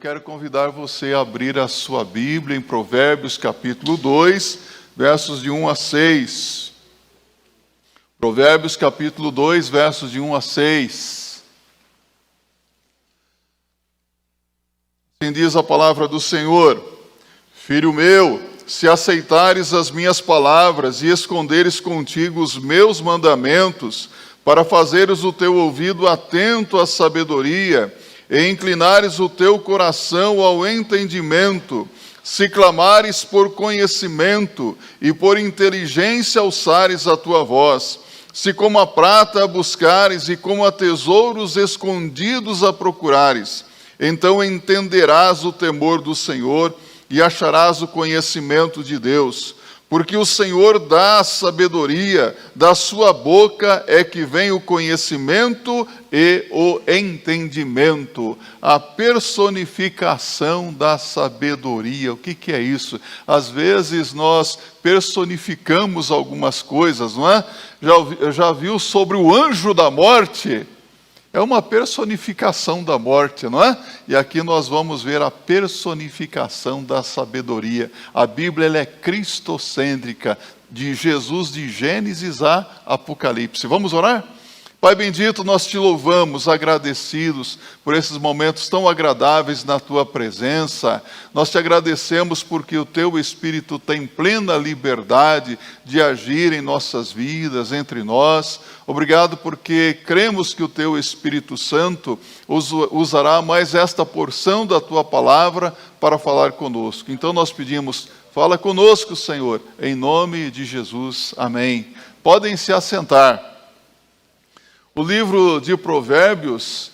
quero convidar você a abrir a sua Bíblia em Provérbios capítulo 2, versos de 1 a 6. Provérbios capítulo 2, versos de 1 a 6. Assim diz a palavra do Senhor: Filho meu, se aceitares as minhas palavras e esconderes contigo os meus mandamentos, para fazeres o teu ouvido atento à sabedoria, e inclinares o teu coração ao entendimento, se clamares por conhecimento e por inteligência alçares a tua voz, se como a prata a buscares e como a tesouros escondidos a procurares, então entenderás o temor do Senhor e acharás o conhecimento de Deus. Porque o Senhor dá a sabedoria, da sua boca é que vem o conhecimento e o entendimento. A personificação da sabedoria. O que é isso? Às vezes nós personificamos algumas coisas, não é? Já viu sobre o anjo da morte? É uma personificação da morte, não é? E aqui nós vamos ver a personificação da sabedoria. A Bíblia ela é cristocêntrica, de Jesus de Gênesis a Apocalipse. Vamos orar? Pai bendito, nós te louvamos, agradecidos por esses momentos tão agradáveis na tua presença. Nós te agradecemos porque o teu Espírito tem plena liberdade de agir em nossas vidas, entre nós. Obrigado porque cremos que o teu Espírito Santo usará mais esta porção da tua palavra para falar conosco. Então nós pedimos, fala conosco, Senhor, em nome de Jesus. Amém. Podem se assentar. O livro de Provérbios,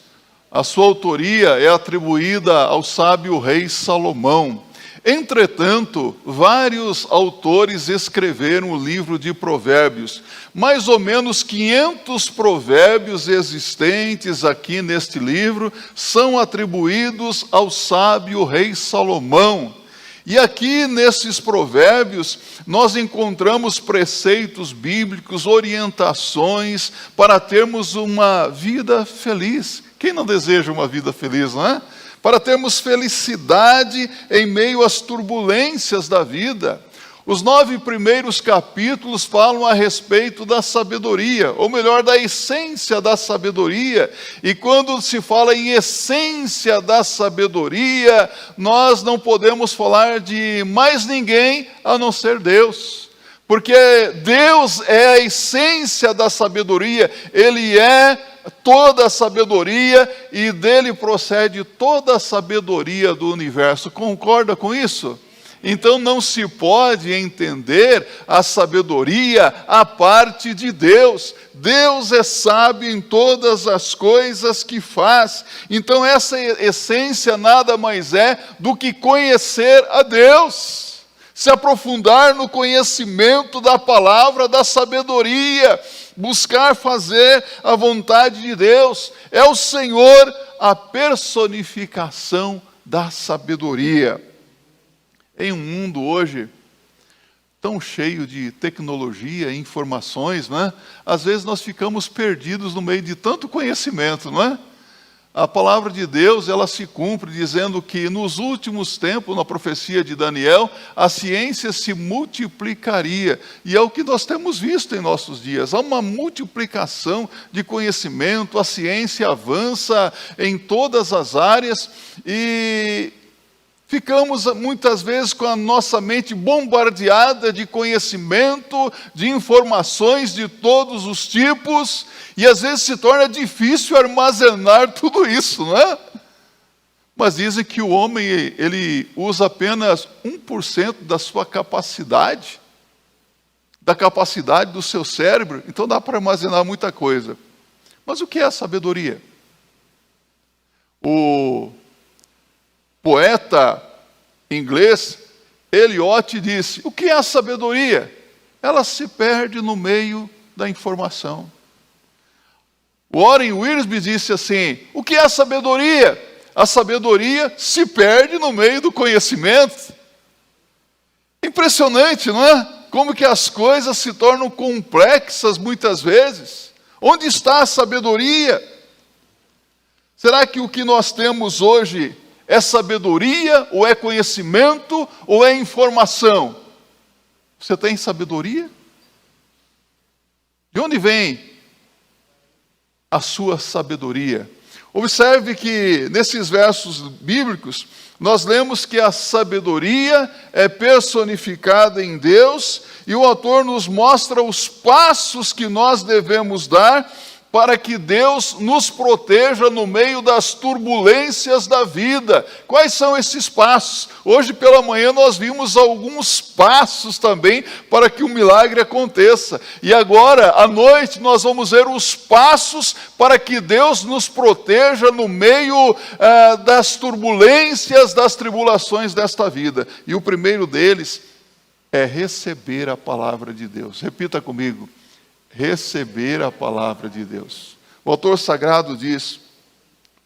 a sua autoria é atribuída ao sábio rei Salomão. Entretanto, vários autores escreveram o livro de Provérbios. Mais ou menos 500 provérbios existentes aqui neste livro são atribuídos ao sábio rei Salomão. E aqui nesses provérbios nós encontramos preceitos bíblicos, orientações para termos uma vida feliz. Quem não deseja uma vida feliz, não é? Para termos felicidade em meio às turbulências da vida. Os 9 primeiros capítulos falam a respeito da sabedoria, ou melhor, da essência da sabedoria. E quando se fala em essência da sabedoria, nós não podemos falar de mais ninguém a não ser Deus. Porque Deus é a essência da sabedoria, Ele é toda a sabedoria e dele procede toda a sabedoria do universo. Concorda com isso? Então não se pode entender a sabedoria à parte de Deus. Deus é sábio em todas as coisas que faz. Então essa essência nada mais é do que conhecer a Deus. Se aprofundar no conhecimento da palavra, da sabedoria. Buscar fazer a vontade de Deus. É o Senhor a personificação da sabedoria. Em um mundo hoje tão cheio de tecnologia e informações, não é? Às vezes nós ficamos perdidos no meio de tanto conhecimento, não é? A palavra de Deus, ela se cumpre dizendo que nos últimos tempos, na profecia de Daniel, a ciência se multiplicaria. E é o que nós temos visto em nossos dias. Há uma multiplicação de conhecimento, a ciência avança em todas as áreas e ficamos muitas vezes com a nossa mente bombardeada de conhecimento, de informações de todos os tipos, e às vezes se torna difícil armazenar tudo isso, não é? Mas dizem que o homem, ele usa apenas 1% da sua capacidade, da capacidade do seu cérebro, então dá para armazenar muita coisa. Mas o que é a sabedoria? O poeta inglês Eliot disse: o que é a sabedoria? Ela se perde no meio da informação. Warren Wiersbe disse assim: o que é a sabedoria? A sabedoria se perde no meio do conhecimento. Impressionante, não é? Como que as coisas se tornam complexas muitas vezes. Onde está a sabedoria? Será que o que nós temos hoje É sabedoria, ou é conhecimento, ou é informação? Você tem sabedoria? De onde vem a sua sabedoria? Observe que nesses versos bíblicos, nós lemos que a sabedoria é personificada em Deus, e o autor nos mostra os passos que nós devemos dar para que Deus nos proteja no meio das turbulências da vida. Quais são esses passos? Hoje pela manhã nós vimos alguns passos também para que o milagre aconteça. E agora, à noite, nós vamos ver os passos para que Deus nos proteja no meio das turbulências, das tribulações desta vida. E o primeiro deles é receber a palavra de Deus. Repita comigo. Receber a palavra de Deus. O autor sagrado diz: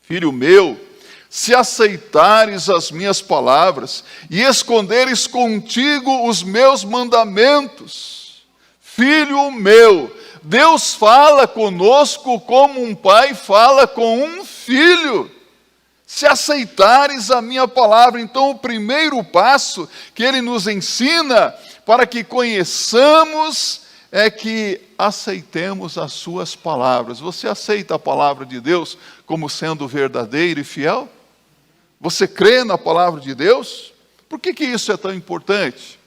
filho meu, se aceitares as minhas palavras e esconderes contigo os meus mandamentos. Filho meu, Deus fala conosco como um pai fala com um filho. Se aceitares a minha palavra, então o primeiro passo que ele nos ensina para que conheçamos é que aceitemos as suas palavras. Você aceita a palavra de Deus como sendo verdadeira e fiel? Você crê na palavra de Deus? Por que isso é tão importante?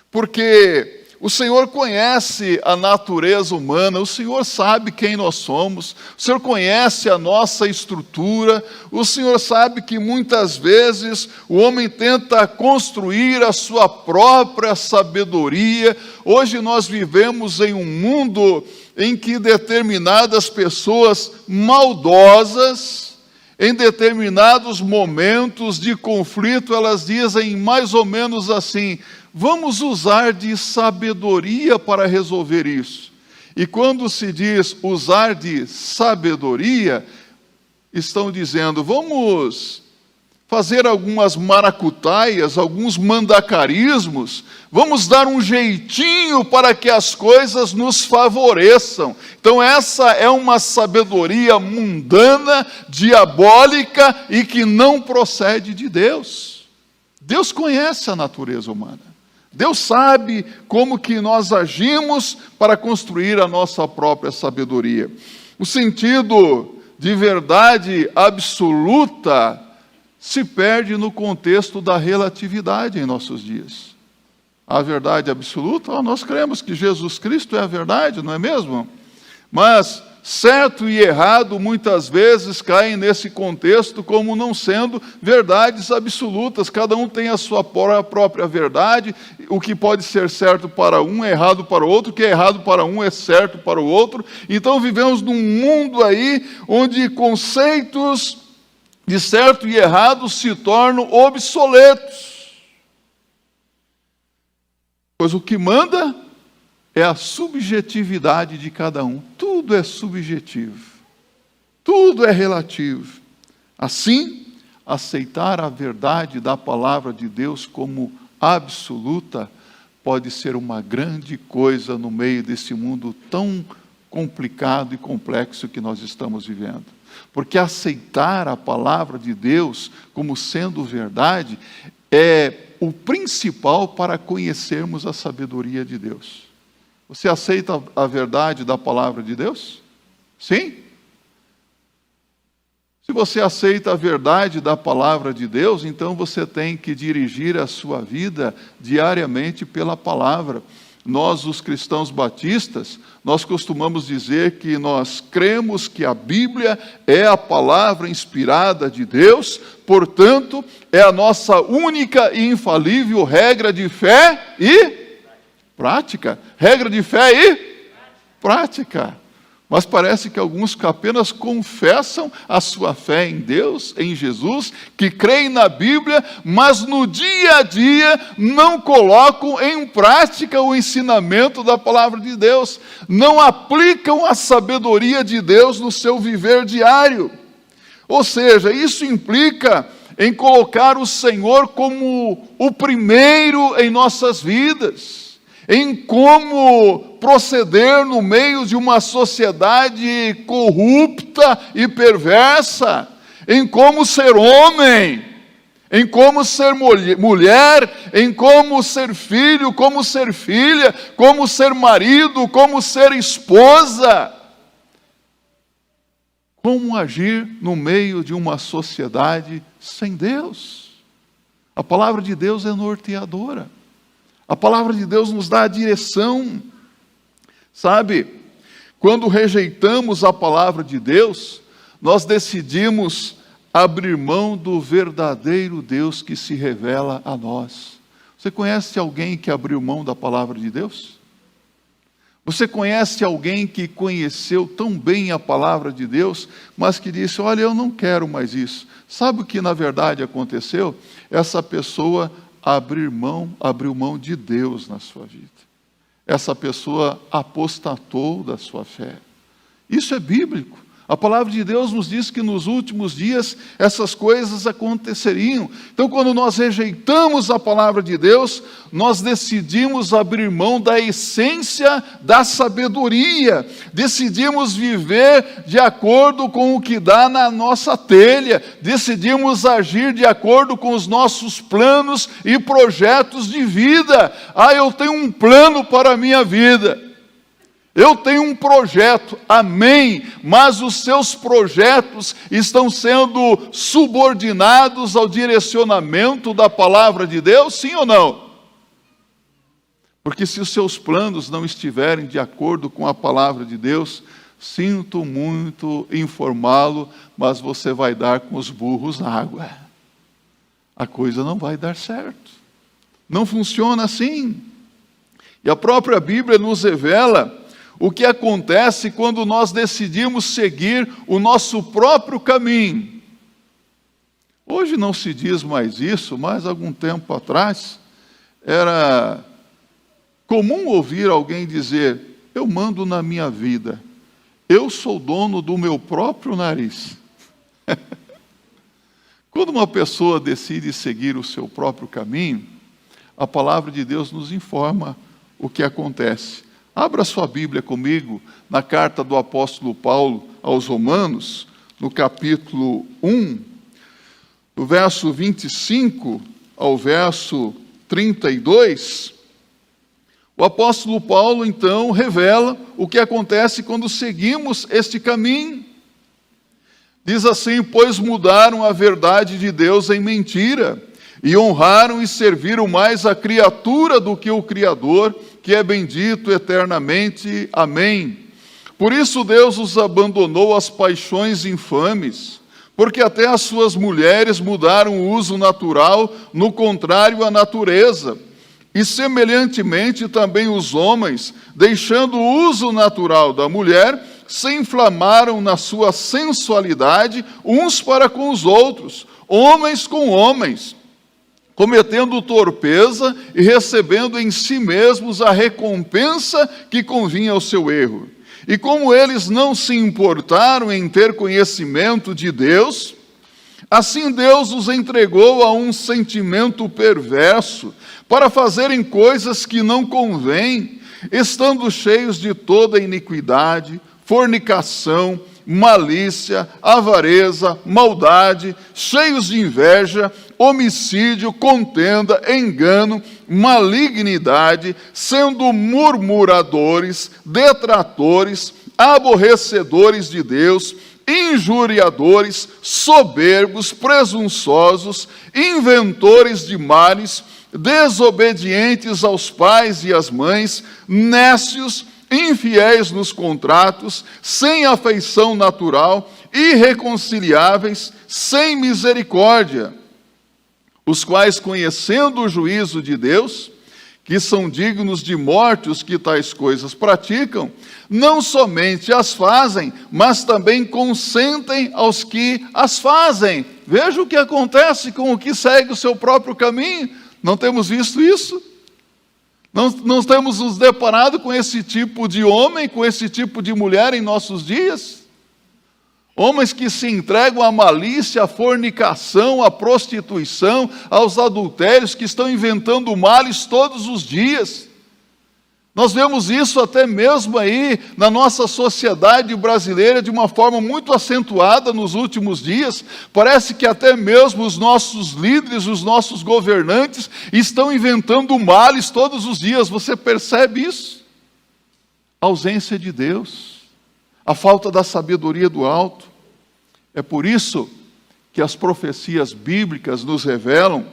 Porque o Senhor conhece a natureza humana, o Senhor sabe quem nós somos, o Senhor conhece a nossa estrutura, o Senhor sabe que muitas vezes o homem tenta construir a sua própria sabedoria. Hoje nós vivemos em um mundo em que determinadas pessoas maldosas, em determinados momentos de conflito, elas dizem mais ou menos assim: vamos usar de sabedoria para resolver isso. E quando se diz usar de sabedoria, estão dizendo, vamos fazer algumas maracutaias, alguns mandacarismos, vamos dar um jeitinho para que as coisas nos favoreçam. Então essa é uma sabedoria mundana, diabólica e que não procede de Deus. Deus conhece a natureza humana. Deus sabe como que nós agimos para construir a nossa própria sabedoria. O sentido de verdade absoluta se perde no contexto da relatividade em nossos dias. A verdade absoluta, nós cremos que Jesus Cristo é a verdade, não é mesmo? Mas certo e errado muitas vezes caem nesse contexto como não sendo verdades absolutas. Cada um tem a sua própria verdade. O que pode ser certo para um é errado para o outro, o que é errado para um é certo para o outro. Então vivemos num mundo aí onde conceitos de certo e errado se tornam obsoletos. Pois o que manda é a subjetividade de cada um. Tudo é subjetivo. Tudo é relativo. Assim, aceitar a verdade da palavra de Deus como absoluta pode ser uma grande coisa no meio desse mundo tão complicado e complexo que nós estamos vivendo. Porque aceitar a palavra de Deus como sendo verdade é o principal para conhecermos a sabedoria de Deus. Você aceita a verdade da palavra de Deus? Sim? Se você aceita a verdade da palavra de Deus, então você tem que dirigir a sua vida diariamente pela palavra. Nós, os cristãos batistas, nós costumamos dizer que nós cremos que a Bíblia é a palavra inspirada de Deus, portanto, é a nossa única e infalível regra de fé e prática. Regra de fé e prática. Mas parece que alguns apenas confessam a sua fé em Deus, em Jesus, que creem na Bíblia, mas no dia a dia não colocam em prática o ensinamento da palavra de Deus. Não aplicam a sabedoria de Deus no seu viver diário. Ou seja, isso implica em colocar o Senhor como o primeiro em nossas vidas, em como proceder no meio de uma sociedade corrupta e perversa, em como ser homem, em como ser mulher, em como ser filho, como ser filha, como ser marido, como ser esposa. Como agir no meio de uma sociedade sem Deus. A palavra de Deus é norteadora. A palavra de Deus nos dá a direção. Sabe, quando rejeitamos a palavra de Deus, nós decidimos abrir mão do verdadeiro Deus que se revela a nós. Você conhece alguém que abriu mão da palavra de Deus? Você conhece alguém que conheceu tão bem a palavra de Deus, mas que disse, olha, eu não quero mais isso. Sabe o que na verdade aconteceu? Essa pessoa abriu mão de Deus na sua vida. Essa pessoa apostatou da sua fé. Isso é bíblico. A palavra de Deus nos diz que nos últimos dias essas coisas aconteceriam. Então, quando nós rejeitamos a palavra de Deus, nós decidimos abrir mão da essência da sabedoria. Decidimos viver de acordo com o que dá na nossa telha. Decidimos agir de acordo com os nossos planos e projetos de vida. Eu tenho um plano para a minha vida. Eu tenho um projeto, amém, mas os seus projetos estão sendo subordinados ao direcionamento da palavra de Deus, sim ou não? Porque se os seus planos não estiverem de acordo com a palavra de Deus, sinto muito informá-lo, mas você vai dar com os burros na água. A coisa não vai dar certo. Não funciona assim. E a própria Bíblia nos revela o que acontece quando nós decidimos seguir o nosso próprio caminho. Hoje não se diz mais isso, mas algum tempo atrás era comum ouvir alguém dizer, eu mando na minha vida, eu sou dono do meu próprio nariz. Quando uma pessoa decide seguir o seu próprio caminho, a palavra de Deus nos informa o que acontece. Abra sua Bíblia comigo na carta do apóstolo Paulo aos Romanos, no capítulo 1, do verso 25 ao verso 32. O apóstolo Paulo, então, revela o que acontece quando seguimos este caminho. Diz assim, pois mudaram a verdade de Deus em mentira, e honraram e serviram mais a criatura do que o Criador, que é bendito eternamente. Amém. Por isso Deus os abandonou às paixões infames, porque até as suas mulheres mudaram o uso natural, no contrário à natureza. E semelhantemente também os homens, deixando o uso natural da mulher, se inflamaram na sua sensualidade uns para com os outros, homens com homens, cometendo torpeza e recebendo em si mesmos a recompensa que convinha ao seu erro. E como eles não se importaram em ter conhecimento de Deus, assim Deus os entregou a um sentimento perverso, para fazerem coisas que não convêm, estando cheios de toda iniquidade, fornicação, malícia, avareza, maldade, cheios de inveja, homicídio, contenda, engano, malignidade, sendo murmuradores, detratores, aborrecedores de Deus, injuriadores, soberbos, presunçosos, inventores de males, desobedientes aos pais e às mães, nécios, infiéis nos contratos, sem afeição natural, irreconciliáveis, sem misericórdia, os quais, conhecendo o juízo de Deus, que são dignos de morte os que tais coisas praticam, não somente as fazem, mas também consentem aos que as fazem. Veja o que acontece com o que segue o seu próprio caminho. Não temos visto isso? Não temos nos deparado com esse tipo de homem, com esse tipo de mulher em nossos dias? Homens que se entregam à malícia, à fornicação, à prostituição, aos adultérios, que estão inventando males todos os dias. Nós vemos isso até mesmo aí na nossa sociedade brasileira de uma forma muito acentuada nos últimos dias. Parece que até mesmo os nossos líderes, os nossos governantes estão inventando males todos os dias. Você percebe isso? A ausência de Deus, a falta da sabedoria do alto. É por isso que as profecias bíblicas nos revelam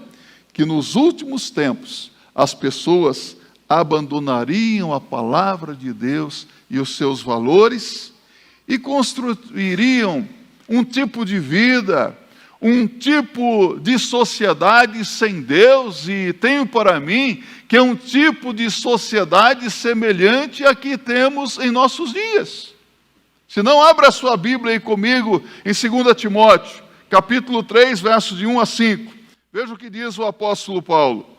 que nos últimos tempos as pessoas abandonariam a palavra de Deus e os seus valores e construiriam um tipo de vida, um tipo de sociedade sem Deus, e tenho para mim que é um tipo de sociedade semelhante à que temos em nossos dias. Se não, abra a sua Bíblia aí comigo em 2 Timóteo, capítulo 3, versos de 1 a 5. Veja o que diz o apóstolo Paulo.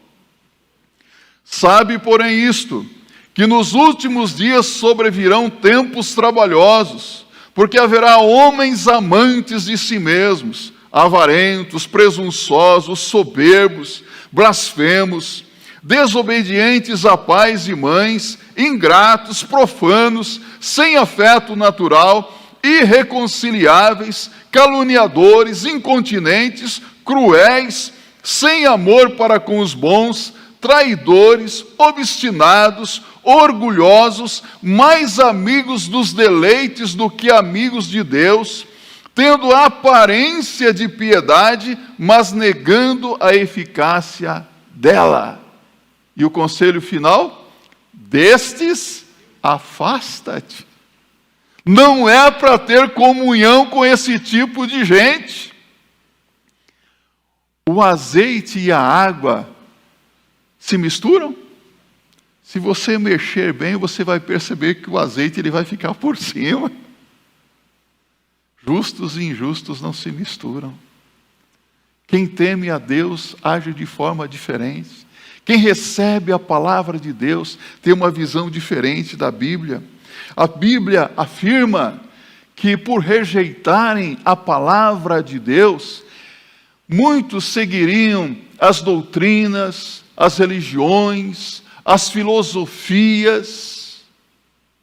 Sabe, porém, isto, que nos últimos dias sobrevirão tempos trabalhosos, porque haverá homens amantes de si mesmos, avarentos, presunçosos, soberbos, blasfemos, desobedientes a pais e mães, ingratos, profanos, sem afeto natural, irreconciliáveis, caluniadores, incontinentes, cruéis, sem amor para com os bons, traidores, obstinados, orgulhosos, mais amigos dos deleites do que amigos de Deus, tendo a aparência de piedade, mas negando a eficácia dela. E o conselho final? Destes, afasta-te. Não é para ter comunhão com esse tipo de gente. O azeite e a água se misturam? Se você mexer bem, você vai perceber que o azeite ele vai ficar por cima. Justos e injustos não se misturam. Quem teme a Deus age de forma diferente. Quem recebe a palavra de Deus tem uma visão diferente da Bíblia. A Bíblia afirma que por rejeitarem a palavra de Deus, muitos seguiriam as doutrinas, as religiões, as filosofias,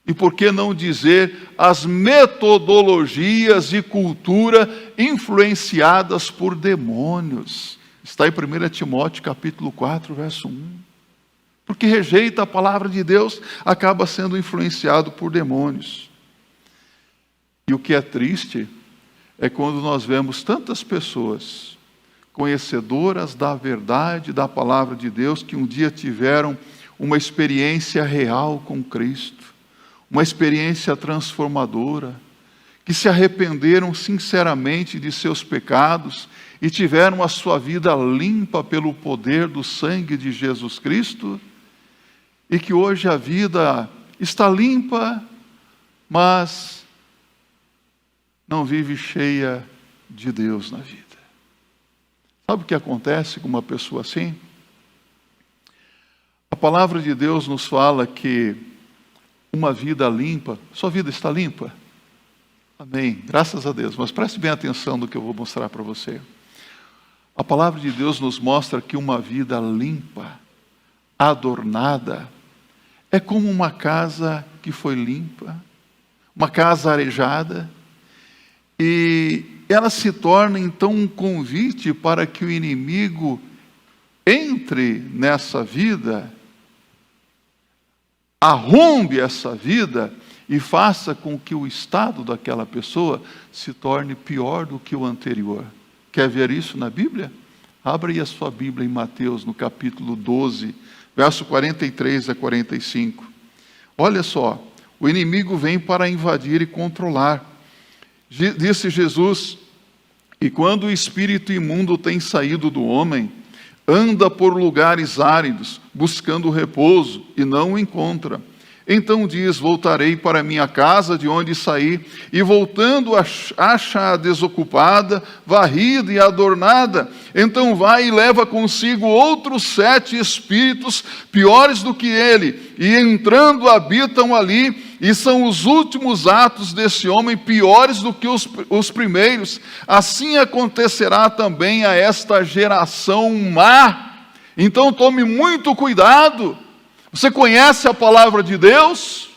e por que não dizer as metodologias e cultura influenciadas por demônios. Está em 1 Timóteo capítulo 4, verso 1. Porque rejeita a palavra de Deus, acaba sendo influenciado por demônios. E o que é triste é quando nós vemos tantas pessoas conhecedoras da verdade, da palavra de Deus, que um dia tiveram uma experiência real com Cristo, uma experiência transformadora, que se arrependeram sinceramente de seus pecados e tiveram a sua vida limpa pelo poder do sangue de Jesus Cristo, e que hoje a vida está limpa, mas não vive cheia de Deus na vida. Sabe o que acontece com uma pessoa assim? A palavra de Deus nos fala que uma vida limpa, sua vida está limpa? Amém, graças a Deus, mas preste bem atenção no que eu vou mostrar para você. A palavra de Deus nos mostra que uma vida limpa, adornada, é como uma casa que foi limpa, uma casa arejada, e ela se torna então um convite para que o inimigo entre nessa vida, arrombe essa vida e faça com que o estado daquela pessoa se torne pior do que o anterior. Quer ver isso na Bíblia? Abra aí a sua Bíblia em Mateus, no capítulo 12, verso 43 a 45. Olha só, o inimigo vem para invadir e controlar. Disse Jesus, e quando o espírito imundo tem saído do homem, anda por lugares áridos, buscando repouso, e não o encontra. Então diz, voltarei para minha casa de onde saí, e voltando acha-a desocupada, varrida e adornada. Então vai e leva consigo outros 7 espíritos piores do que ele, e entrando habitam ali, e são os últimos atos desse homem piores do que os primeiros. Assim acontecerá também a esta geração má. Então tome muito cuidado. Você conhece a palavra de Deus?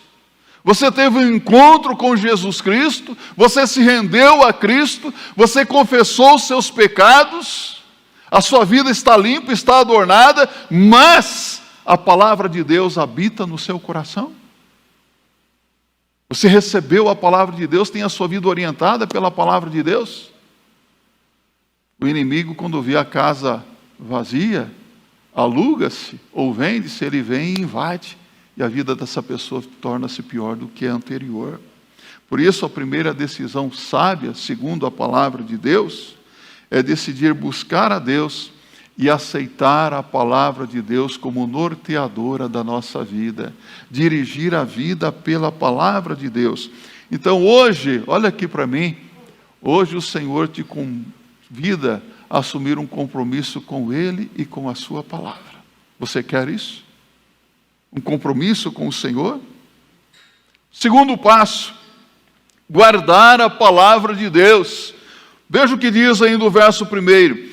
Você teve um encontro com Jesus Cristo? Você se rendeu a Cristo? Você confessou os seus pecados? A sua vida está limpa, está adornada, mas a palavra de Deus habita no seu coração? Você recebeu a palavra de Deus, tem a sua vida orientada pela palavra de Deus? O inimigo, quando vê a casa vazia, aluga-se ou vende-se, ele vem e invade. E a vida dessa pessoa torna-se pior do que a anterior. Por isso, a primeira decisão sábia, segundo a palavra de Deus, é decidir buscar a Deus e aceitar a palavra de Deus como norteadora da nossa vida. Dirigir a vida pela palavra de Deus. Então hoje, olha aqui para mim, hoje o Senhor te convida a assumir um compromisso com Ele e com a sua palavra. Você quer isso? Um compromisso com o Senhor? Segundo passo, guardar a palavra de Deus. Veja o que diz ainda o verso 1.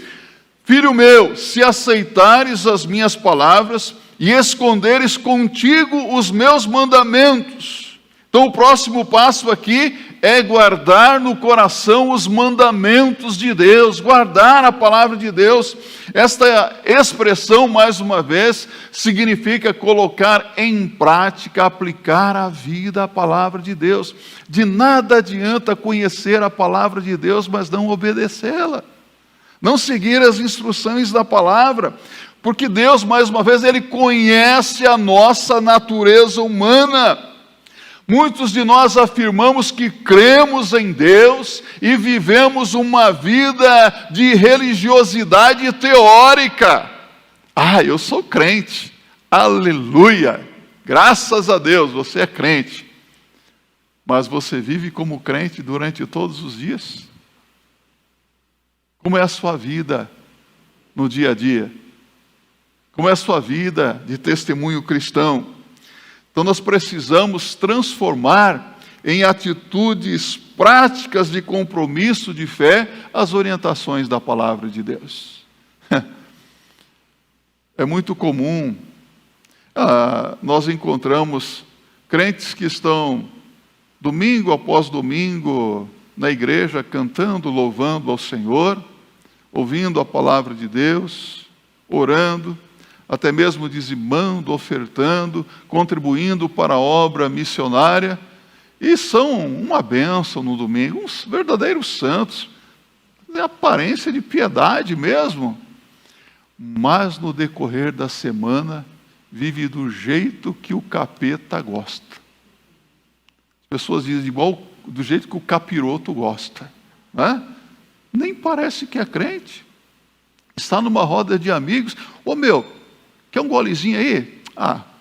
Filho meu, se aceitares as minhas palavras e esconderes contigo os meus mandamentos. Então o próximo passo aqui é guardar no coração os mandamentos de Deus, guardar a palavra de Deus. Esta expressão, mais uma vez, significa colocar em prática, aplicar à vida a palavra de Deus. De nada adianta conhecer a palavra de Deus, mas não obedecê-la. Não seguir as instruções da palavra, porque Deus, mais uma vez, Ele conhece a nossa natureza humana. Muitos de nós afirmamos que cremos em Deus e vivemos uma vida de religiosidade teórica. Eu sou crente, aleluia, graças a Deus, você é crente. Mas você vive como crente durante todos os dias? Como é a sua vida no dia a dia? Como é a sua vida de testemunho cristão? Então nós precisamos transformar em atitudes práticas de compromisso de fé as orientações da palavra de Deus. É muito comum, nós encontramos crentes que estão domingo após domingo na igreja cantando, louvando ao Senhor, ouvindo a palavra de Deus, orando, até mesmo dizimando, ofertando, contribuindo para a obra missionária, e são uma bênção no domingo, uns verdadeiros santos, de aparência de piedade mesmo, mas no decorrer da semana, vive do jeito que o capeta gosta. As pessoas dizem igual do jeito que o capiroto gosta, né? Nem parece que é crente, está numa roda de amigos, quer um golezinho aí?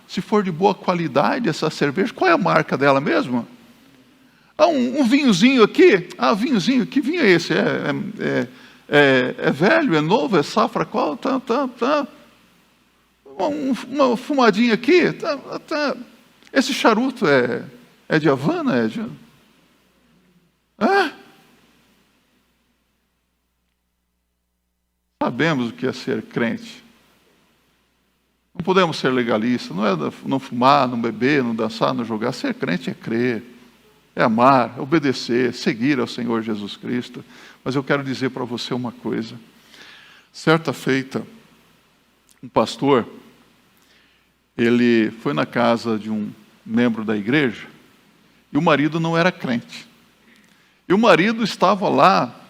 Se for de boa qualidade essa cerveja, qual é a marca dela mesmo? Um vinhozinho aqui? Vinhozinho, que vinho é esse? É velho, é novo, é safra qual? Tá. Uma fumadinha aqui? Tá. Esse charuto é de Havana? Sabemos o que é ser crente. Não podemos ser legalistas, não é não fumar, não beber, não dançar, não jogar. Ser crente é crer, é amar, é obedecer, seguir ao Senhor Jesus Cristo. Mas eu quero dizer para você uma coisa. Certa feita, um pastor, ele foi na casa de um membro da igreja e o marido não era crente. E o marido estava lá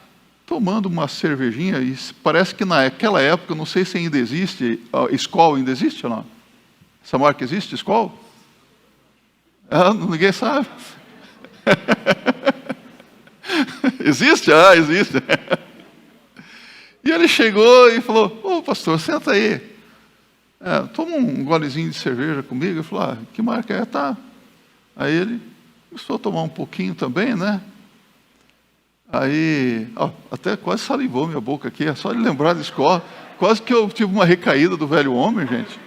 tomando uma cervejinha, e parece que naquela época, não sei se ainda existe, Skol ainda existe ou não? Essa marca existe, Skol? Ninguém sabe. Existe? Existe. E ele chegou e falou, pastor, senta aí. Toma um golezinho de cerveja comigo. Ele falou, que marca é? Tá. Aí ele começou a tomar um pouquinho também, né? Aí, até quase salivou minha boca aqui, é só de lembrar da escola. Quase que eu tive uma recaída do velho homem, gente.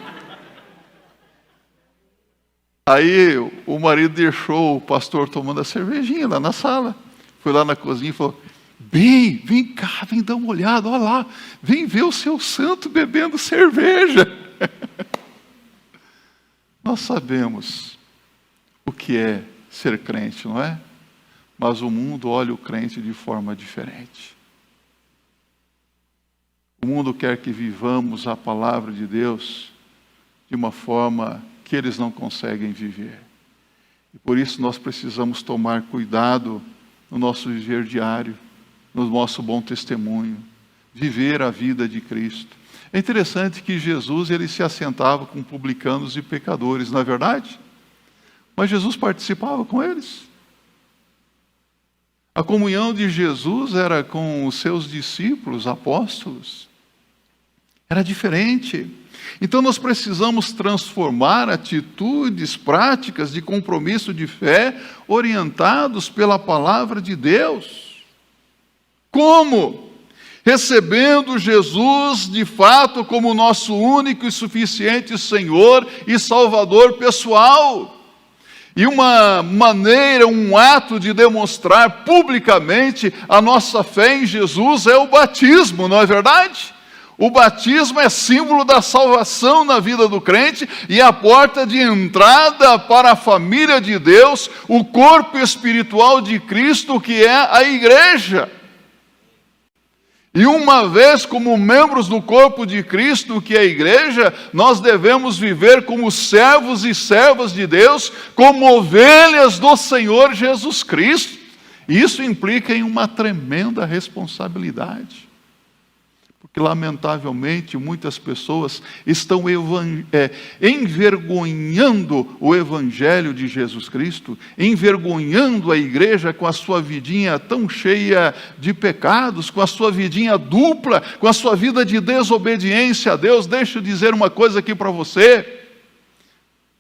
Aí o marido deixou o pastor tomando a cervejinha lá na sala. Foi lá na cozinha e falou, vem cá, vem dar uma olhada, olha lá. Vem ver o seu santo bebendo cerveja. Nós sabemos o que é ser crente, não é? Mas o mundo olha o crente de forma diferente. O mundo quer que vivamos a palavra de Deus de uma forma que eles não conseguem viver. E por isso nós precisamos tomar cuidado no nosso viver diário, no nosso bom testemunho, viver a vida de Cristo. É interessante que Jesus ele se assentava com publicanos e pecadores, não é verdade? Mas Jesus participava com eles. A comunhão de Jesus era com os seus discípulos, apóstolos. Era diferente. Então nós precisamos transformar atitudes, práticas de compromisso de fé, orientados pela palavra de Deus. Como? Recebendo Jesus de fato como nosso único e suficiente Senhor e Salvador pessoal. E uma maneira, um ato de demonstrar publicamente a nossa fé em Jesus é o batismo, não é verdade? O batismo é símbolo da salvação na vida do crente e a porta de entrada para a família de Deus, o corpo espiritual de Cristo, que é a igreja. E uma vez como membros do corpo de Cristo, que é a igreja, nós devemos viver como servos e servas de Deus, como ovelhas do Senhor Jesus Cristo. E isso implica em uma tremenda responsabilidade. Porque, lamentavelmente, muitas pessoas estão envergonhando o Evangelho de Jesus Cristo, envergonhando a igreja com a sua vidinha tão cheia de pecados, com a sua vidinha dupla, com a sua vida de desobediência a Deus. Deixa eu dizer uma coisa aqui para você.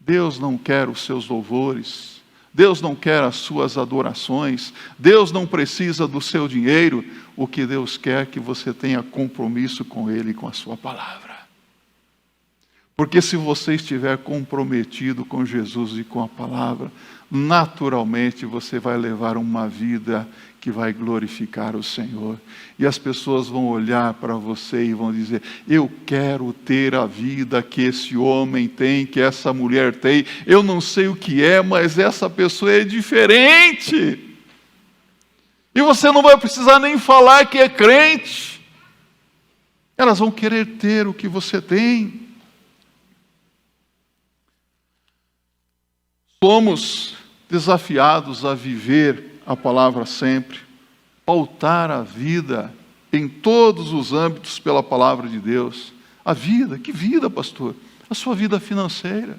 Deus não quer os seus louvores. Deus não quer as suas adorações, Deus não precisa do seu dinheiro. O que Deus quer é que você tenha compromisso com Ele e com a sua palavra. Porque se você estiver comprometido com Jesus e com a palavra, naturalmente você vai levar uma vida que vai glorificar o Senhor. E as pessoas vão olhar para você e vão dizer: eu quero ter a vida que esse homem tem, que essa mulher tem. Eu não sei o que é, mas essa pessoa é diferente. E você não vai precisar nem falar que é crente. Elas vão querer ter o que você tem. Somos desafiados a viver a palavra sempre, pautar a vida em todos os âmbitos pela palavra de Deus. A vida, que vida, pastor? A sua vida financeira.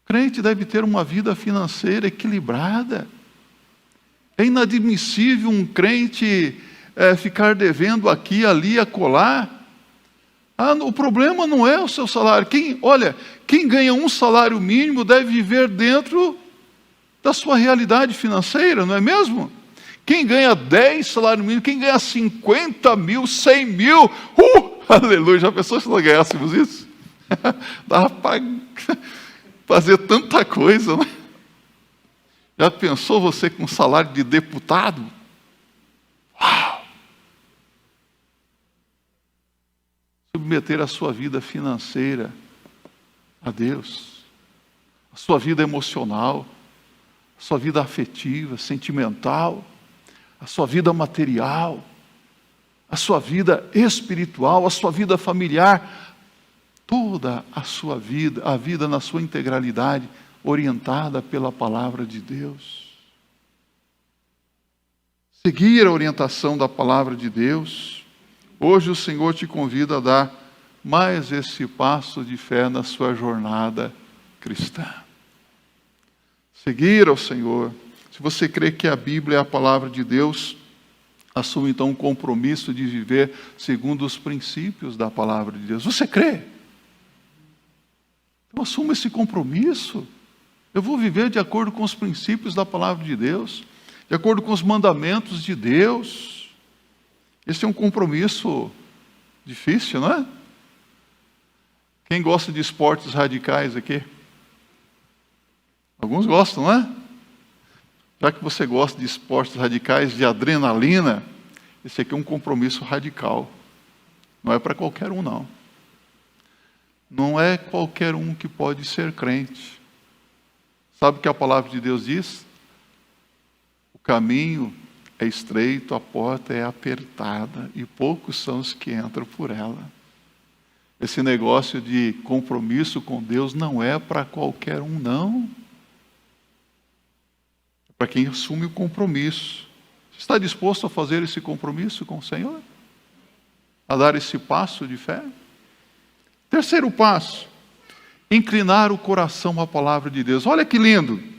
O crente deve ter uma vida financeira equilibrada. É inadmissível um crente ficar devendo aqui, ali, acolá. O problema não é o seu salário. Quem ganha um salário mínimo deve viver dentro da sua realidade financeira, não é mesmo? Quem ganha 10 salários mínimos, quem ganha 50 mil, 100 mil, aleluia, já pensou se nós ganhássemos isso? Dava para fazer tanta coisa, né? Já pensou você com salário de deputado? Uau! Submeter a sua vida financeira a Deus, a sua vida emocional, a sua vida afetiva, sentimental, a sua vida material, a sua vida espiritual, a sua vida familiar, toda a sua vida, a vida na sua integralidade, orientada pela palavra de Deus. Seguir a orientação da palavra de Deus. Hoje o Senhor te convida a dar mais esse passo de fé na sua jornada cristã. Seguir ao Senhor. Se você crê que a Bíblia é a palavra de Deus, assuma então um compromisso de viver segundo os princípios da palavra de Deus. Você crê? Então assuma esse compromisso. Eu vou viver de acordo com os princípios da palavra de Deus, de acordo com os mandamentos de Deus. Esse é um compromisso difícil, não é? Quem gosta de esportes radicais aqui? Alguns gostam, não é? Já que você gosta de esportes radicais, de adrenalina, esse aqui é um compromisso radical. Não é para qualquer um, não. Não é qualquer um que pode ser crente. Sabe o que a palavra de Deus diz? O caminho é estreito, a porta é apertada, e poucos são os que entram por ela. Esse negócio de compromisso com Deus não é para qualquer um, não. É para quem assume o compromisso. Você está disposto a fazer esse compromisso com o Senhor? A dar esse passo de fé? Terceiro passo, inclinar o coração à palavra de Deus. Olha que lindo!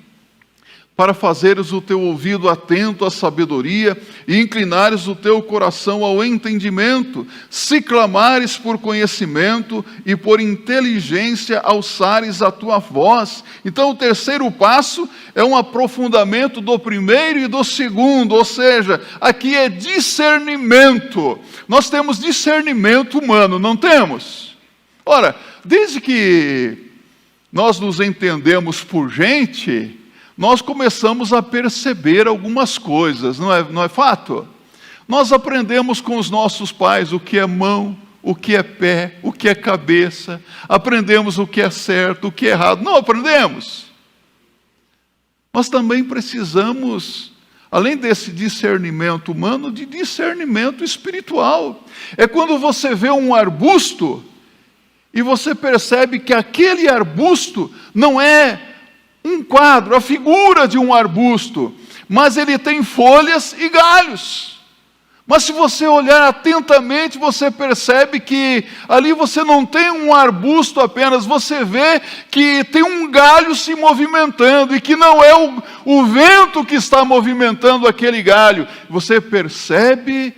Para fazeres o teu ouvido atento à sabedoria e inclinares o teu coração ao entendimento, se clamares por conhecimento e por inteligência alçares a tua voz. Então o terceiro passo é um aprofundamento do primeiro e do segundo, ou seja, aqui é discernimento. Nós temos discernimento humano, não temos? Ora, desde que nós nos entendemos por gente, nós começamos a perceber algumas coisas, não é fato? Nós aprendemos com os nossos pais o que é mão, o que é pé, o que é cabeça, aprendemos o que é certo, o que é errado, não aprendemos? Nós também precisamos, além desse discernimento humano, de discernimento espiritual. É quando você vê um arbusto e você percebe que aquele arbusto não é um quadro, a figura de um arbusto, mas ele tem folhas e galhos. Mas se você olhar atentamente, você percebe que ali você não tem um arbusto apenas, você vê que tem um galho se movimentando, e que não é o vento que está movimentando aquele galho. Você percebe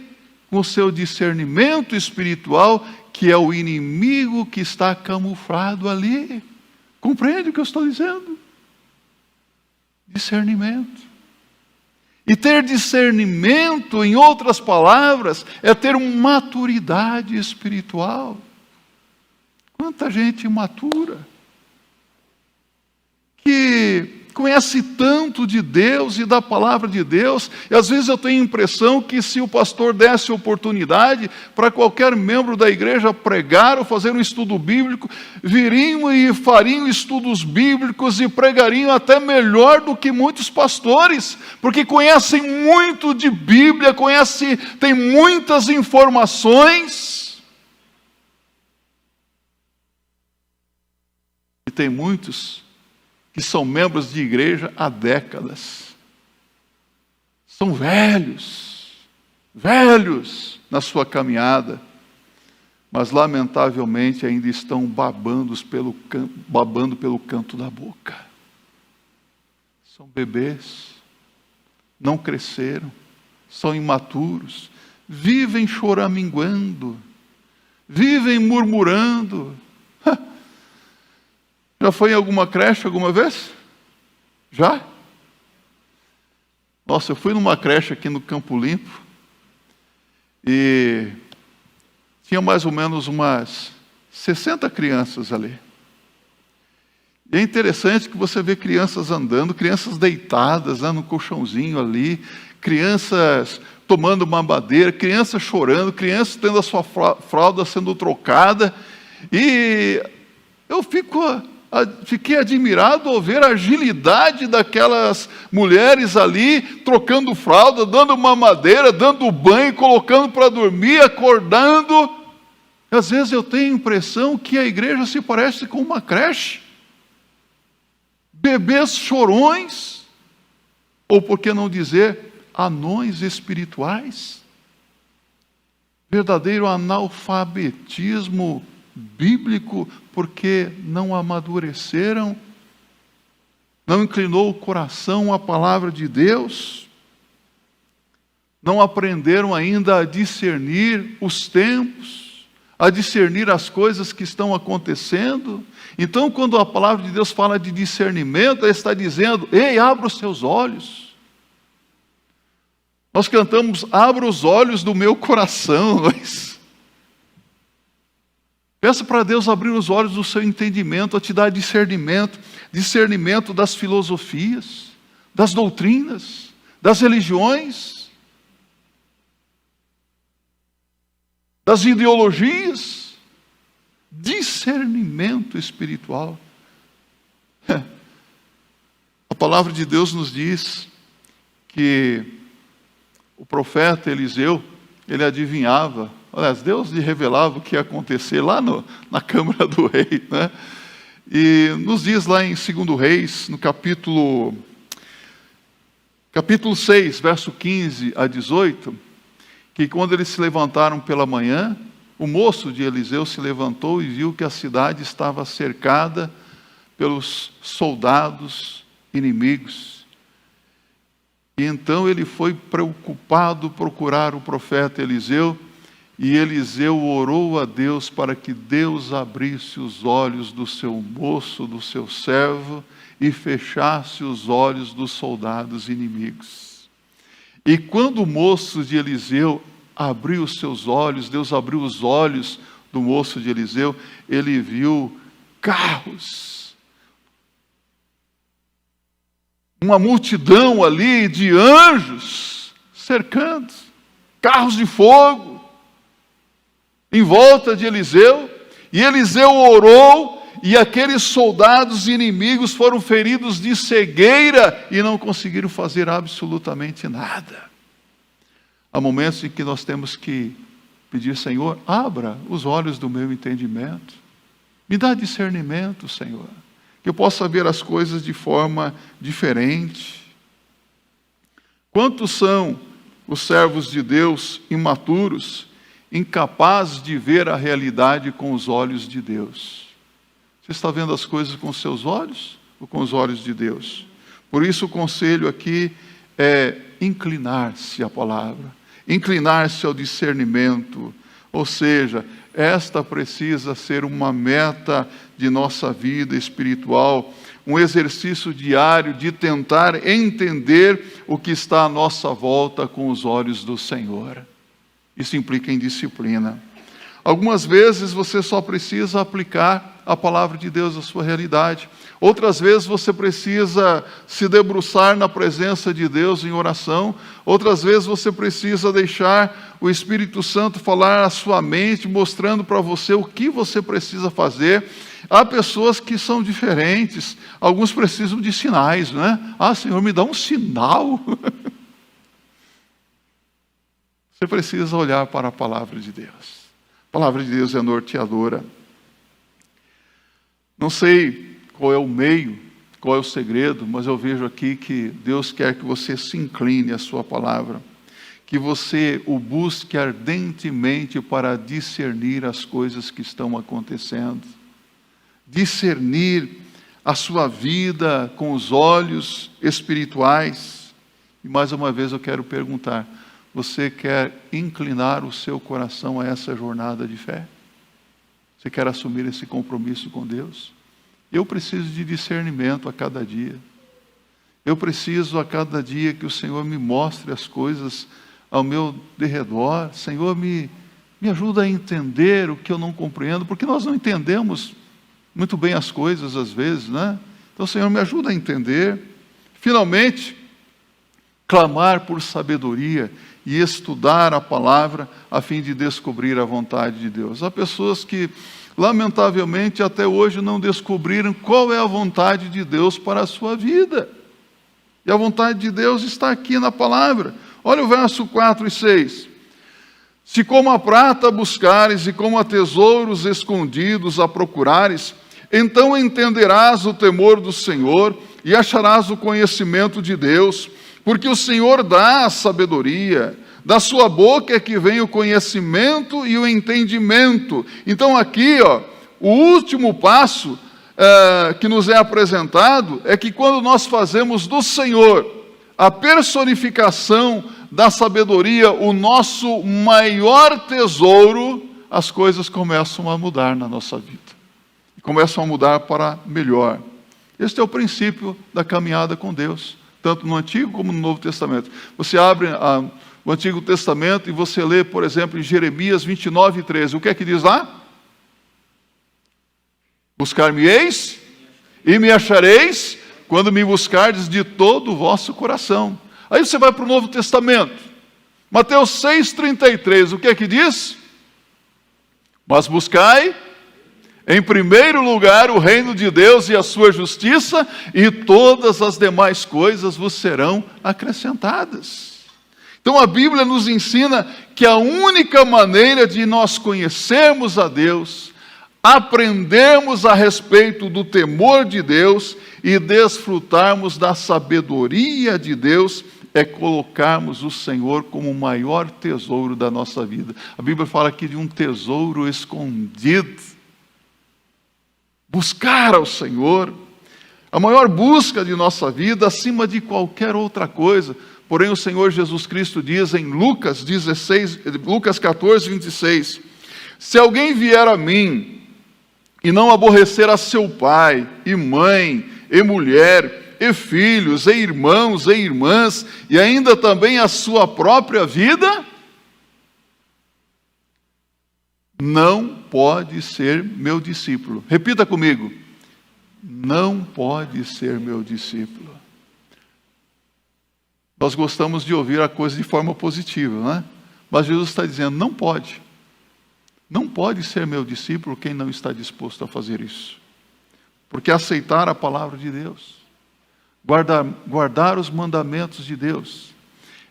com o seu discernimento espiritual que é o inimigo que está camuflado ali. Compreende o que eu estou dizendo? Discernimento. E ter discernimento, em outras palavras, é ter uma maturidade espiritual. Quanta gente imatura, que conhece tanto de Deus e da palavra de Deus, e às vezes eu tenho a impressão que se o pastor desse oportunidade para qualquer membro da igreja pregar ou fazer um estudo bíblico, viriam e fariam estudos bíblicos e pregariam até melhor do que muitos pastores, porque conhecem muito de Bíblia, têm muitas informações, e tem muitos que são membros de igreja há décadas. São velhos na sua caminhada, mas lamentavelmente ainda estão babando pelo canto da boca. São bebês, não cresceram, são imaturos, vivem choraminguando, vivem murmurando. Já foi em alguma creche alguma vez? Já? Nossa, eu fui numa creche aqui no Campo Limpo e tinha mais ou menos umas 60 crianças ali. E é interessante que você vê crianças andando, crianças deitadas no colchãozinho ali, crianças tomando mamadeira, crianças chorando, crianças tendo a sua fralda sendo trocada. E eu fiquei admirado ao ver a agilidade daquelas mulheres ali, trocando fralda, dando mamadeira, dando banho, colocando para dormir, acordando. Às vezes eu tenho a impressão que a igreja se parece com uma creche. Bebês chorões, ou por que não dizer, anões espirituais. Verdadeiro analfabetismo bíblico, porque não amadureceram, não inclinou o coração à palavra de Deus, não aprenderam ainda a discernir os tempos, a discernir as coisas que estão acontecendo. Então, quando a palavra de Deus fala de discernimento, ela está dizendo: ei, abra os seus olhos. Nós cantamos: abra os olhos do meu coração, mas peça para Deus abrir os olhos do seu entendimento, a te dar discernimento das filosofias, das doutrinas, das religiões, das ideologias. Discernimento espiritual. A palavra de Deus nos diz que o profeta Eliseu, ele adivinhava, aliás, Deus lhe revelava o que ia acontecer lá na câmara do rei, né? E nos diz lá em 2 Reis, no capítulo 6, verso 15 a 18, que quando eles se levantaram pela manhã, o moço de Eliseu se levantou e viu que a cidade estava cercada pelos soldados inimigos. E então ele foi preocupado procurar o profeta Eliseu, e Eliseu orou a Deus para que Deus abrisse os olhos do seu moço, do seu servo, e fechasse os olhos dos soldados inimigos. E quando o moço de Eliseu abriu os seus olhos, Deus abriu os olhos do moço de Eliseu, ele viu carros, uma multidão ali de anjos cercando, carros de fogo em volta de Eliseu, e Eliseu orou, e aqueles soldados inimigos foram feridos de cegueira e não conseguiram fazer absolutamente nada. Há momentos em que nós temos que pedir: Senhor, abra os olhos do meu entendimento, me dá discernimento, Senhor, que eu possa ver as coisas de forma diferente. Quantos são os servos de Deus imaturos, incapazes de ver a realidade com os olhos de Deus? Você está vendo as coisas com os seus olhos ou com os olhos de Deus? Por isso o conselho aqui é inclinar-se à palavra, inclinar-se ao discernimento, ou seja, esta precisa ser uma meta de nossa vida espiritual, um exercício diário de tentar entender o que está à nossa volta com os olhos do Senhor. Isso implica em disciplina. Algumas vezes você só precisa aplicar a palavra de Deus à sua realidade. Outras vezes você precisa se debruçar na presença de Deus em oração. Outras vezes você precisa deixar o Espírito Santo falar à sua mente, mostrando para você o que você precisa fazer. Há pessoas que são diferentes. Alguns precisam de sinais, né? Ah, Senhor, me dá um sinal. Você precisa olhar para a palavra de Deus. A palavra de Deus é norteadora. Não sei qual é o meio, qual é o segredo, mas eu vejo aqui que Deus quer que você se incline à sua palavra, que você o busque ardentemente para discernir as coisas que estão acontecendo, discernir a sua vida com os olhos espirituais. E mais uma vez eu quero perguntar: você quer inclinar o seu coração a essa jornada de fé? Você quer assumir esse compromisso com Deus? Eu preciso de discernimento a cada dia. Eu preciso a cada dia que o Senhor me mostre as coisas ao meu derredor. Senhor, me ajuda a entender o que eu não compreendo, porque nós não entendemos muito bem as coisas às vezes, né? Então, Senhor, me ajuda a entender. Finalmente, clamar por sabedoria e estudar a palavra a fim de descobrir a vontade de Deus. Há pessoas que, lamentavelmente, até hoje não descobriram qual é a vontade de Deus para a sua vida. E a vontade de Deus está aqui na palavra. Olha o verso 4 e 6. Se como a prata buscares e como a tesouros escondidos a procurares, então entenderás o temor do Senhor e acharás o conhecimento de Deus, porque o Senhor dá a sabedoria, da sua boca é que vem o conhecimento e o entendimento. Então aqui, o último passo que nos é apresentado é que quando nós fazemos do Senhor a personificação da sabedoria, o nosso maior tesouro, as coisas começam a mudar na nossa vida. E começam a mudar para melhor. Este é o princípio da caminhada com Deus, tanto no Antigo como no Novo Testamento. Você abre o Antigo Testamento e você lê, por exemplo, em Jeremias 29, 13. O que é que diz lá? Buscar-me-eis e me achareis quando me buscardes de todo o vosso coração. Aí você vai para o Novo Testamento. Mateus 6,33. O que é que diz? Mas buscai Em primeiro lugar, o reino de Deus e a sua justiça, e todas as demais coisas vos serão acrescentadas. Então a Bíblia nos ensina que a única maneira de nós conhecermos a Deus, aprendermos a respeito do temor de Deus e desfrutarmos da sabedoria de Deus, é colocarmos o Senhor como o maior tesouro da nossa vida. A Bíblia fala aqui de um tesouro escondido. Buscar ao Senhor, a maior busca de nossa vida, acima de qualquer outra coisa. Porém, o Senhor Jesus Cristo diz em Lucas 14, 26, se alguém vier a mim e não aborrecer a seu pai, e mãe, e mulher, e filhos, e irmãos, e irmãs, e ainda também a sua própria vida, não pode ser meu discípulo. Repita comigo. Não pode ser meu discípulo. Nós gostamos de ouvir a coisa de forma positiva, não é? Mas Jesus está dizendo, não pode. Não pode ser meu discípulo quem não está disposto a fazer isso. Porque aceitar a palavra de Deus, guardar os mandamentos de Deus,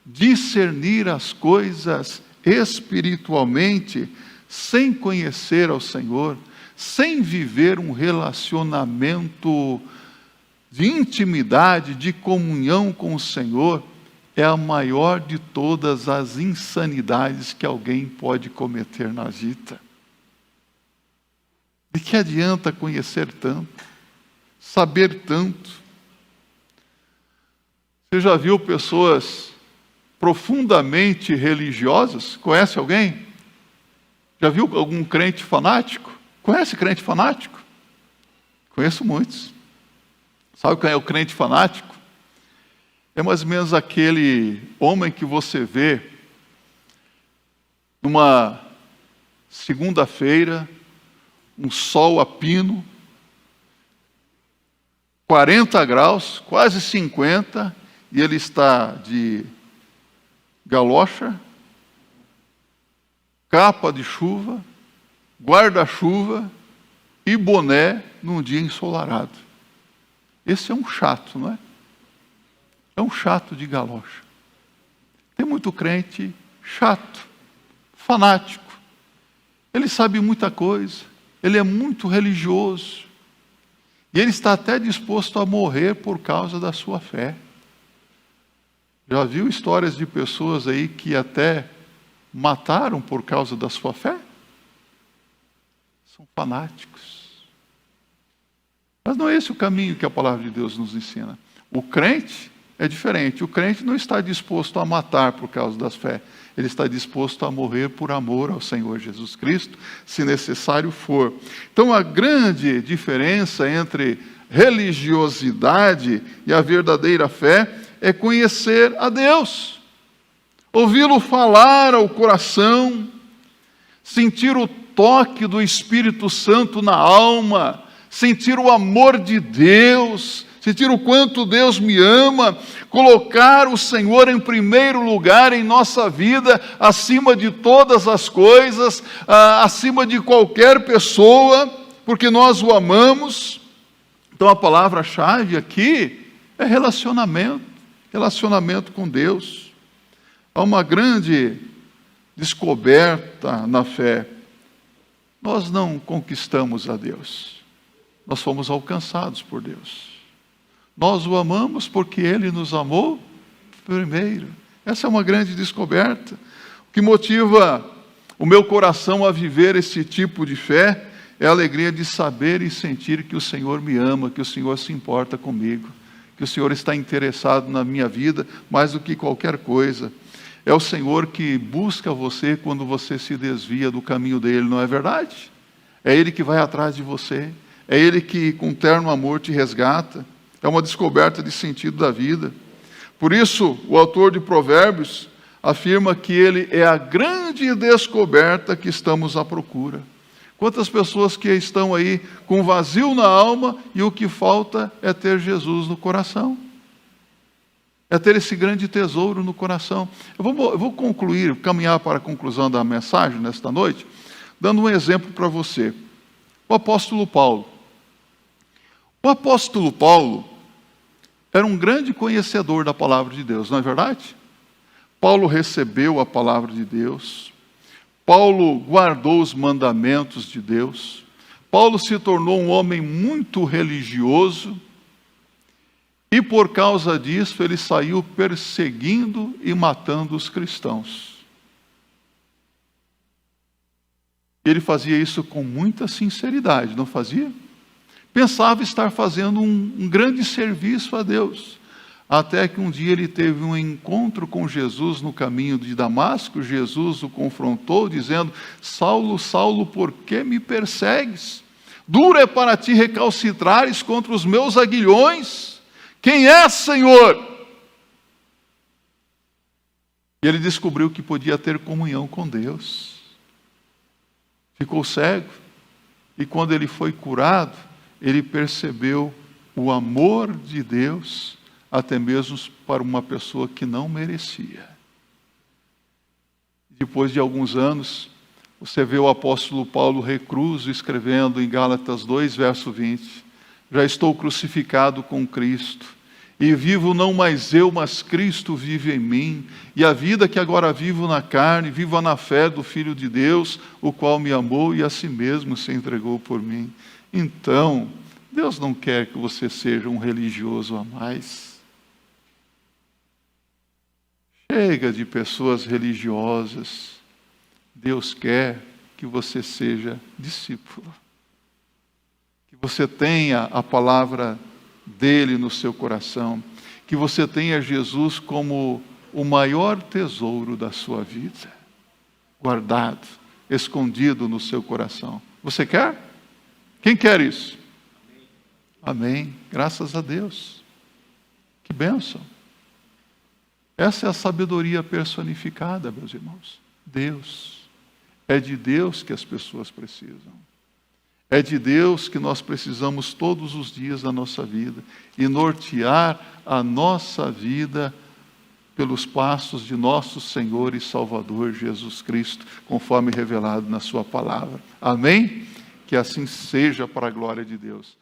discernir as coisas espiritualmente, sem conhecer ao Senhor, sem viver um relacionamento de intimidade, de comunhão com o Senhor, é a maior de todas as insanidades que alguém pode cometer na vida. De que adianta conhecer tanto, saber tanto? Você já viu pessoas profundamente religiosas? Conhece alguém? Já viu algum crente fanático? Conhece crente fanático? Conheço muitos. Sabe quem é o crente fanático? É mais ou menos aquele homem que você vê numa segunda-feira, um sol a pino, 40 graus, quase 50, e ele está de galocha, capa de chuva, guarda-chuva e boné num dia ensolarado. Esse é um chato, não é? É um chato de galocha. Tem muito crente chato, fanático. Ele sabe muita coisa, ele é muito religioso. E ele está até disposto a morrer por causa da sua fé. Já viu histórias de pessoas aí que até mataram por causa da sua fé? São fanáticos. Mas não é esse o caminho que a palavra de Deus nos ensina. O crente é diferente. O crente não está disposto a matar por causa da fé. Ele está disposto a morrer por amor ao Senhor Jesus Cristo, se necessário for. Então, a grande diferença entre religiosidade e a verdadeira fé é conhecer a Deus, ouvi-lo falar ao coração, sentir o toque do Espírito Santo na alma, sentir o amor de Deus, sentir o quanto Deus me ama, colocar o Senhor em primeiro lugar em nossa vida, acima de todas as coisas, acima de qualquer pessoa, porque nós o amamos. Então a palavra-chave aqui é relacionamento com Deus. Há uma grande descoberta na fé. Nós não conquistamos a Deus, nós fomos alcançados por Deus. Nós o amamos porque Ele nos amou primeiro. Essa é uma grande descoberta. O que motiva o meu coração a viver esse tipo de fé é a alegria de saber e sentir que o Senhor me ama, que o Senhor se importa comigo, que o Senhor está interessado na minha vida mais do que qualquer coisa. É o Senhor que busca você quando você se desvia do caminho dele, não é verdade? É Ele que vai atrás de você, é Ele que com terno amor te resgata. É uma descoberta de sentido da vida. Por isso, o autor de Provérbios afirma que ele é a grande descoberta que estamos à procura. Quantas pessoas que estão aí com vazio na alma e o que falta é ter Jesus no coração. É ter esse grande tesouro no coração. Eu vou caminhar para a conclusão da mensagem nesta noite, dando um exemplo para você. O apóstolo Paulo. O apóstolo Paulo era um grande conhecedor da palavra de Deus, não é verdade? Paulo recebeu a palavra de Deus. Paulo guardou os mandamentos de Deus. Paulo se tornou um homem muito religioso. E por causa disso, ele saiu perseguindo e matando os cristãos. Ele fazia isso com muita sinceridade, não fazia? Pensava estar fazendo um grande serviço a Deus. Até que um dia ele teve um encontro com Jesus no caminho de Damasco. Jesus o confrontou, dizendo: Saulo, Saulo, por que me persegues? Duro é para ti recalcitrares contra os meus aguilhões. Quem é, Senhor? E ele descobriu que podia ter comunhão com Deus. Ficou cego. E quando ele foi curado, ele percebeu o amor de Deus, até mesmo para uma pessoa que não merecia. Depois de alguns anos, você vê o apóstolo Paulo recluso escrevendo em Gálatas 2, verso 20: já estou crucificado com Cristo, e vivo não mais eu, mas Cristo vive em mim, e a vida que agora vivo na carne, vivo na fé do Filho de Deus, o qual me amou e a si mesmo se entregou por mim. Então, Deus não quer que você seja um religioso a mais. Chega de pessoas religiosas. Deus quer que você seja discípulo. Que você tenha a palavra dele no seu coração. Que você tenha Jesus como o maior tesouro da sua vida. Guardado, escondido no seu coração. Você quer? Quem quer isso? Amém. Graças a Deus. Que bênção. Essa é a sabedoria personificada, meus irmãos. Deus. É de Deus que as pessoas precisam. É de Deus que nós precisamos todos os dias da nossa vida. E nortear a nossa vida pelos passos de nosso Senhor e Salvador Jesus Cristo, conforme revelado na sua palavra. Amém? Que assim seja para a glória de Deus.